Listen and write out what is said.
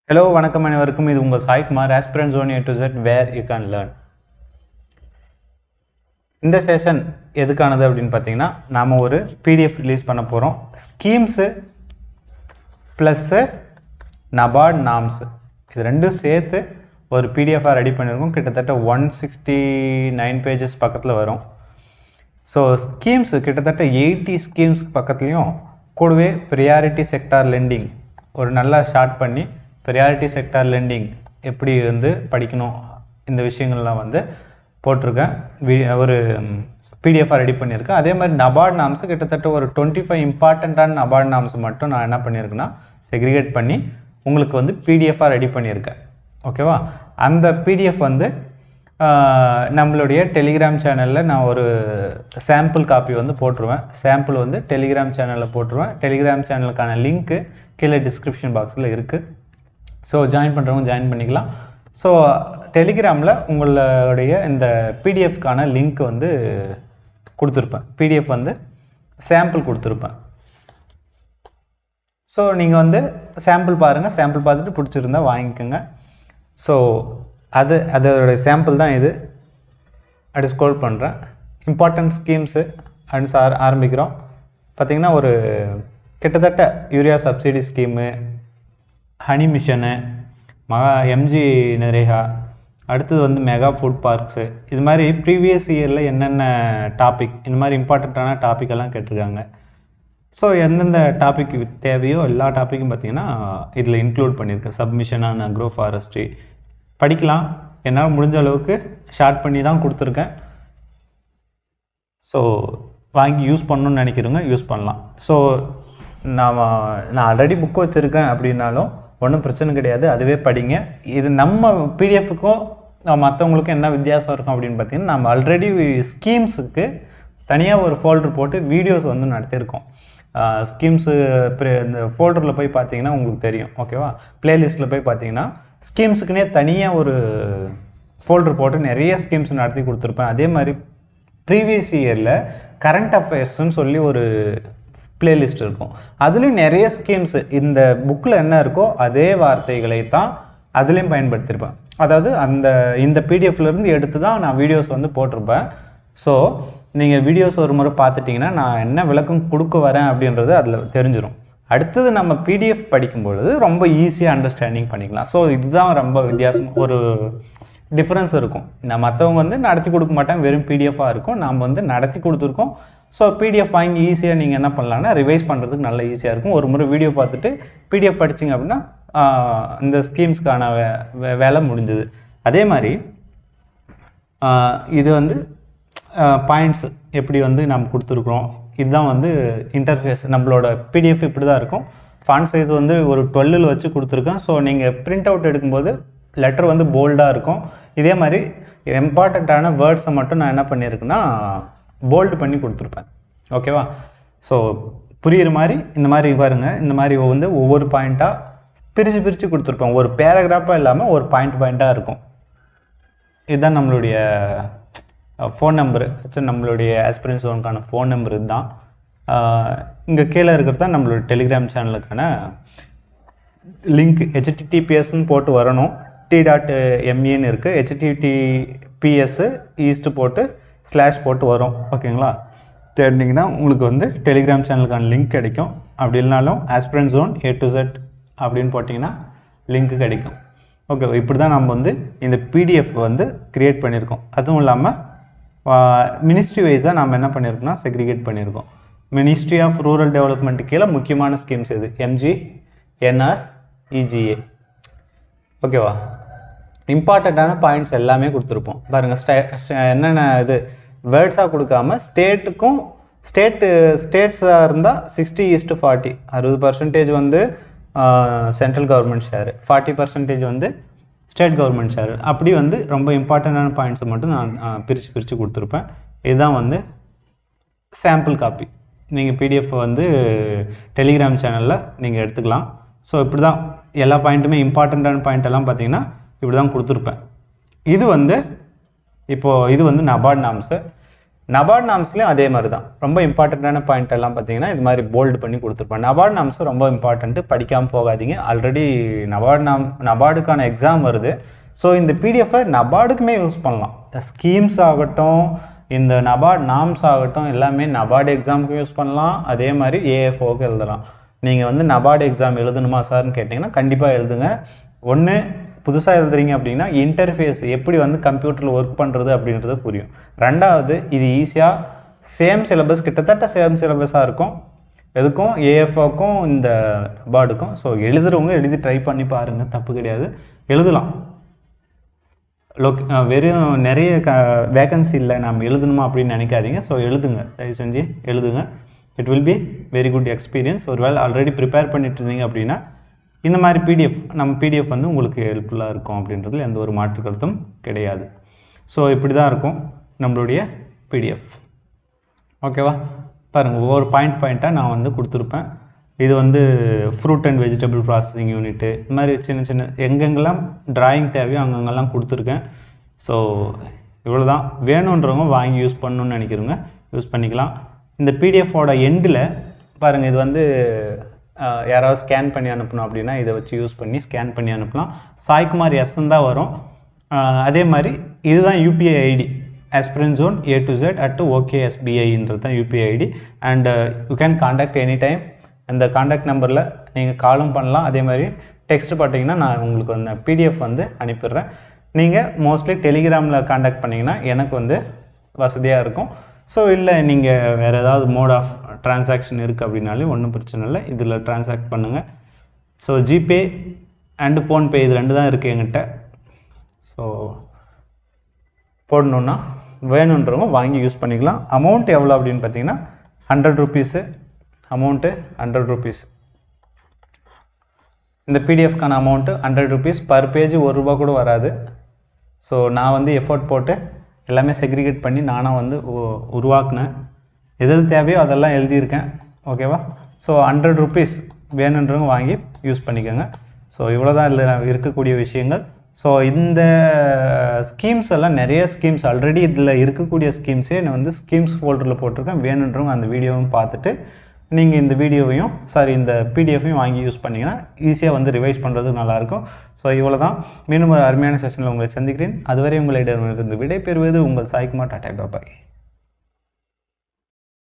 Hello, வணக்கம் அனைவருக்கும். இது உங்கள் Saikumar aspirant zone A to Z where you can learn. இந்த செஷன் எதுக்கானது அப்படின்னு பார்த்தீங்கன்னா, நாம் ஒரு PDF ரிலீஸ் பண்ண போகிறோம். ஸ்கீம்ஸு ப்ளஸ்ஸு நபார்ட் நாம்ஸு இது ரெண்டும் சேர்த்து ஒரு பிடிஎஃபாக ரெடி பண்ணியிருக்கோம். கிட்டத்தட்ட 169 பேஜஸ் பக்கத்தில் வரும். ஸோ ஸ்கீம்ஸு கிட்டத்தட்ட 80 ஸ்கீம்ஸ்க்கு பக்கத்துலேயும் கூடவே ப்ரியாரிட்டி செக்டார் லெண்டிங் ஒரு நல்லா ஷார்ட் பண்ணி ப்ரியாரிட்டி செக்டார் லெண்டிங் எப்படி படிக்கணும் இந்த விஷயங்கள்லாம் போட்டிருக்கேன். ஒரு பிடிஎஃபாக ரெடி பண்ணியிருக்கேன். அதே மாதிரி நபார்ட் நாம்ஸு கிட்டத்தட்ட ஒரு 25 இம்பார்ட்டண்ட்டான நபார்ட் நாம்ஸ் மட்டும் நான் என்ன பண்ணியிருக்கேன்னா செக்ரிகேட் பண்ணி உங்களுக்கு பிடிஎஃபாக ரெடி பண்ணியிருக்கேன். ஓகேவா? அந்த பிடிஎஃப் நம்மளுடைய டெலிகிராம் சேனலில் நான் ஒரு சாம்பிள் காப்பி போட்டுருவேன். சாம்பிள் டெலிகிராம் சேனலில் போட்டுருவேன். டெலிகிராம் சேனலுக்கான லிங்க்கு கீழே டிஸ்கிரிப்ஷன் பாக்ஸில் இருக்குது. ஸோ ஜாயின் பண்ணுறவங்க ஜாயின் பண்ணிக்கலாம். ஸோ டெலிகிராமில் உங்களுடைய இந்த பிடிஎஃப்கான லிங்க் கொடுத்துருப்பேன். பிடிஎஃப் சாம்பிள் கொடுத்துருப்பேன். ஸோ நீங்கள் சாம்பிள் பாருங்கள். சாம்பிள் பார்த்துட்டு பிடிச்சிருந்தா வாங்கிக்கோங்க. ஸோ அதோடைய சாம்பிள் தான் இது. அப்படி ஸ்க்ரோல் பண்ணுறேன். இம்பார்ட்டன்ட் ஸ்கீம்ஸு அப்படின்னு ஆரம்பிக்கிறோம். பார்த்திங்கன்னா ஒரு கிட்டத்தட்ட urea subsidy scheme, honey mission, MG NREGA, அடுத்தது மெகா ஃபுட் பார்க்ஸு, இது மாதிரி ப்ரீவியஸ் இயரில் என்னென்ன டாபிக் இந்த மாதிரி இம்பார்ட்டண்ட்டான டாப்பிக்கெல்லாம் கேட்டிருக்காங்க. ஸோ எந்தெந்த டாபிக் தேவையோ எல்லா டாப்பிக்கும் பார்த்திங்கன்னா இதில் இன்க்ளூட் பண்ணியிருக்கேன். சப்மிஷனான அக்ரோ ஃபாரஸ்ட்ரி படிக்கலாம். என்னால் முடிஞ்ச அளவுக்கு ஷார்ட் பண்ணி தான் கொடுத்துருக்கேன். ஸோ வாங்கி யூஸ் பண்ணணுன்னு நினைக்கிறவங்க யூஸ் பண்ணலாம். ஸோ நான் ஆல்ரெடி புக்கு வச்சுருக்கேன் அப்படின்னாலும் ஒன்றும் பிரச்சனை கிடையாது, அதுவே படிங்க. இது நம்ம பிடிஎஃப்க்கும் மற்றவங்களுக்கும் என்ன வித்தியாசம் இருக்கும் அப்படின்னு பார்த்தீங்கன்னா, நம்ம ஆல்ரெடி ஸ்கீம்ஸுக்கு தனியாக ஒரு ஃபோல்டர் போட்டு வீடியோஸ் நடத்தியிருக்கோம். ஸ்கீம்ஸு இந்த ஃபோல்டரில் போய் பார்த்தீங்கன்னா உங்களுக்கு தெரியும். ஓகேவா? ப்ளேலிஸ்ட்டில் போய் பார்த்தீங்கன்னா ஸ்கீம்ஸுக்குனே தனியாக ஒரு ஃபோல்டர் போட்டு நிறைய ஸ்கீம்ஸ் நடத்தி கொடுத்துருப்பேன். அதே மாதிரி ப்ரீவியஸ் இயரில் கரண்ட் அஃபேர்ஸ்ன்னு சொல்லி ஒரு ப்ளேலிஸ்ட் இருக்கும். அதுலேயும் நிறைய ஸ்கீம்ஸு இந்த புக்கில் என்ன இருக்கோ அதே வார்த்தைகளை தான் அதுலேயும் பயன்படுத்தியிருப்பேன். அதாவது இந்த பிடிஎஃப்லேருந்து எடுத்து தான் நான் வீடியோஸ் போட்டிருப்பேன். ஸோ நீங்கள் வீடியோஸ் ஒரு முறை பார்த்துட்டிங்கன்னா நான் என்ன விளக்கம் கொடுக்க வரேன் அப்படின்றது அதில் தெரிஞ்சிடும். அடுத்தது நம்ம பிடிஎஃப் படிக்கும்பொழுது ரொம்ப ஈஸியாக அண்டர்ஸ்டாண்டிங் பண்ணிக்கலாம். ஸோ இதுதான் ரொம்ப வித்தியாசம், ஒரு டிஃப்ரென்ஸ் இருக்கும். நான் மற்றவங்க நடத்தி கொடுக்க மாட்டேன், வெறும் பிடிஎஃபாக இருக்கும். நாம் நடத்தி கொடுத்துருக்கோம். ஸோ பிடிஎஃப் வாங்கி ஈஸியாக நீங்கள் என்ன பண்ணலான்னா ரிவைஸ் பண்ணுறதுக்கு நல்ல ஈஸியாக இருக்கும். ஒரு முறை வீடியோ பார்த்துட்டு பிடிஎஃப் படிச்சிங்க அப்படின்னா இந்த ஸ்கீம்ஸ்க்கான வேலை முடிஞ்சது. அதே மாதிரி இது பாயிண்ட்ஸ் எப்படி நம்ம கொடுத்துருக்குறோம். இதுதான் இன்டர்ஃபேஸ். நம்மளோட பிடிஎஃப் இப்படி தான் இருக்கும். ஃபாண்ட் சைஸ் ஒரு 12 வச்சு கொடுத்துருக்கேன். ஸோ நீங்கள் பிரிண்ட் அவுட் எடுக்கும்போது லெட்டர் போல்டாக இருக்கும். இதே மாதிரி இம்பார்ட்டண்ட்டான வேர்ட்ஸை மட்டும் நான் என்ன பண்ணியிருக்கேன்னா போல்டு பண்ணி கொடுத்துருப்பேன். ஓகேவா? ஸோ புரிகிற மாதிரி இந்த மாதிரி பாருங்கள். இந்த மாதிரி ஒவ்வொரு பாயிண்ட்டாக பிரித்து கொடுத்துருப்பேன். ஒரு பேராகிராஃபாக இல்லாமல் ஒரு பாயிண்ட்டாக இருக்கும். இதுதான் நம்மளுடைய ஃபோன் நம்பரு. நம்மளுடைய ஆஸ்பிரன்ட் ஜோனுக்கான ஃபோன் நம்பர் இதுதான். இங்கே கீழே இருக்கிறது தான் நம்மளுடைய டெலிகிராம் சேனலுக்கான லிங்க். https போட்டு வரணும். t.me இருக்குது. https ஈஸ்ட்டு போட்டு / போட்டு வரும். ஓகேங்களா? தேடினீங்கன்னா உங்களுக்கு டெலிகிராம் சேனலுக்கான லிங்க் கிடைக்கும். அப்படி இல்லைனாலும் aspirant zone A to Z அப்படின்னு போட்டிங்கன்னா லிங்க்கு கிடைக்கும். ஓகே, இப்படி தான் நம்ம இந்த பிடிஎஃப் க்ரியேட் பண்ணியிருக்கோம். அதுவும் இல்லாமல் மினிஸ்ட்ரி வைஸ் தான் நம்ம என்ன பண்ணியிருக்கோம்னா செக்ரிகேட் பண்ணியிருக்கோம். மினிஸ்ட்ரி ஆஃப் ரூரல் டெவலப்மெண்ட் கீழே முக்கியமான ஸ்கீம்ஸ் இது MG NR EGA. ஓகேவா? இம்பார்ட்டண்ட்டான பாயிண்ட்ஸ் எல்லாமே கொடுத்துருப்போம். பாருங்கள், என்னென்ன இது வேர்ட்ஸாக கொடுக்காம ஸ்டேட்ஸாக இருந்தால் 60:40 60% central government share, 40% state government share. அப்படி ரொம்ப இம்பார்ட்டண்ட்டான பாயிண்ட்ஸை மட்டும் நான் பிரித்து கொடுத்துருப்பேன். இதுதான் சாம்பிள் காப்பி. நீங்கள் பிடிஎஃப் டெலிகிராம் சேனலில் நீங்கள் எடுத்துக்கலாம். ஸோ இப்படி தான் எல்லா பாயிண்ட்டுமே இம்பார்ட்டண்ட்டான பாயிண்டெல்லாம் பார்த்தீங்கன்னா இப்படி தான் கொடுத்துருப்பேன். இது இப்போது இது நபார்ட் நாம்ஸு. நபார்டு நாம்ஸ்லேயும் அதே மாதிரி தான். ரொம்ப இம்பார்ட்டண்ட்டான பாயிண்ட் எல்லாம் பார்த்தீங்கன்னா இது மாதிரி போல்டு பண்ணி கொடுத்துருப்பேன். நபார்டு நாம்ஸ் ரொம்ப இம்பார்ட்டண்ட்டு, படிக்காமல் போகாதீங்க. ஆல்ரெடி நபார்டுக்கான எக்ஸாம் வருது. ஸோ இந்த பிடிஎஃபை நபார்டுக்குமே யூஸ் பண்ணலாம். ஸ்கீம்ஸ் ஆகட்டும், இந்த நபார்டு நாம்ஸ் ஆகட்டும், எல்லாமே நபார்டு எக்ஸாமுக்கு யூஸ் பண்ணலாம். அதே மாதிரி ஏஎஃப்ஓக்கு எழுதலாம். நீங்கள் வந்து நபார்டு எக்ஸாம் எழுதணுமா சார்னு கேட்டிங்கன்னா கண்டிப்பாக எழுதுங்க. ஒன்று புதுசாக எழுதுறீங்க அப்படின்னா இன்டர்ஃபேஸ் எப்படி வந்து கம்ப்யூட்டரில் ஒர்க் பண்ணுறது அப்படின்றது புரியும். ரெண்டாவது இது ஈஸியாக சேம் சிலபஸ், கிட்டத்தட்ட சேம் சிலபஸாக இருக்கும் எதுக்கும், ஏஎஃப்ஓக்கும் இந்த நபார்டுக்கும். ஸோ எழுதுறவங்க எழுதி ட்ரை பண்ணி பாருங்கள், தப்பு கிடையாது, எழுதலாம். வெறும் நிறைய வேகன்சி இல்லை நம்ம எழுதணுமா அப்படின்னு நினைக்காதீங்க. ஸோ எழுதுங்க, தயவு செஞ்சு எழுதுங்க. It will be very good experience. ஒரு வேளை ஆல்ரெடி ப்ரிப்பேர் பண்ணிட்டு இருந்தீங்க அப்படின்னா இந்த மாதிரி நம்ம பிடிஎஃப் வந்து உங்களுக்கு ஹெல்ப்ஃபுல்லாக இருக்கும் அப்படின்றதுல எந்த ஒரு மாற்று கருத்தும் கிடையாது. ஸோ இப்படி தான் இருக்கும் நம்மளுடைய பிடிஎஃப். ஓகேவா? பாருங்கள், ஒவ்வொரு பாயிண்ட்டாக நான் வந்து கொடுத்துருப்பேன். இது வந்து fruit and vegetable processing unit, இது மாதிரி சின்ன சின்ன எங்கெங்கெல்லாம் டிராயிங் தேவையோ அங்கங்கெல்லாம் கொடுத்துருக்கேன். ஸோ இவ்வளோ தான். வேணுன்றவங்க வாங்கி யூஸ் பண்ணணுன்னு நினைக்கிறவங்க யூஸ் பண்ணிக்கலாம். இந்த பிடிஎஃபோட எண்டில் பாருங்கள், இது வந்து யாராவது ஸ்கேன் பண்ணி அனுப்பணும் அப்படின்னா இதை வச்சு யூஸ் பண்ணி ஸ்கேன் பண்ணி அனுப்பலாம். சாய்குமார் எஸ்ன்னு தான் வரும். அதே மாதிரி இதுதான் UPI ID, aspirant zone A to Z at OKSBI-ன்றது தான் UPI ID. And you can contact any time. அந்த காண்டாக்ட் நம்பரில் நீங்கள் காலும் பண்ணலாம். அதே மாதிரி டெக்ஸ்ட் பார்த்தீங்கன்னா நான் உங்களுக்கு அந்த பிடிஎஃப் வந்து அனுப்பிடுறேன். நீங்கள் மோஸ்ட்லி டெலிகிராமில் காண்டாக்ட் பண்ணிங்கன்னா எனக்கு வந்து வசதியாக இருக்கும். ஸோ இல்லை நீங்கள் வேறு ஏதாவது மோட் ஆஃப் ட்ரான்சாக்ஷன் இருக்குது அப்படின்னாலே ஒன்றும் பிரச்சனை இல்லை, இதில் ட்ரான்சாக்ட் பண்ணுங்கள். ஸோ ஜிபே அண்டு ஃபோன்பே இது 2 தான் இருக்குது என்கிட்ட. ஸோ போடணுன்னா வேணுன்றவங்க வாங்கி யூஸ் பண்ணிக்கலாம். அமௌண்ட் எவ்வளோ அப்படின்னு பார்த்தீங்கன்னா 100 ரூபீஸு. Amount 100 rupees. இந்த பிடிஎஃப்கான அமௌண்ட்டு 100 ரூபீஸ். பர் பேஜ் ₹1 கூட வராது. ஸோ நான் வந்து எஃபோர்ட் போட்டு எல்லாமே செக்ரிகேட் பண்ணி நானாக வந்து உருவாக்குனேன். எது தேவையோ அதெல்லாம் எழுதியிருக்கேன். ஓகேவா? ஸோ 100 ரூபீஸ் வேணுன்றவங்க வாங்கி யூஸ் பண்ணிக்கோங்க. ஸோ இவ்வளோ தான் இதில் இருக்கக்கூடிய விஷயங்கள். ஸோ இந்த ஸ்கீம்ஸ் எல்லாம் நிறைய ஸ்கீம்ஸ் ஆல்ரெடி இதில் இருக்கக்கூடிய ஸ்கீம்ஸே நான் வந்து ஸ்கீம்ஸ் ஃபோல்டரில் போட்டிருக்கேன். வேணுன்றவங்க அந்த வீடியோவும் பார்த்துட்டு நீங்கள் இந்த வீடியோவையும் இந்த பிடிஎஃபையும் வாங்கி யூஸ் பண்ணிங்கன்னா ஈஸியாக வந்து ரிவைஸ் பண்ணுறதுக்கு நல்லாயிருக்கும். ஸோ இவ்வளோ தான். மீண்டும் ஒரு அருமையான செஷனில் உங்களை சந்திக்கிறேன். அதுவரை உங்களிடம் இருந்து விடை பெறுவது உங்கள் சாய்குமார். டாடா, பாய்.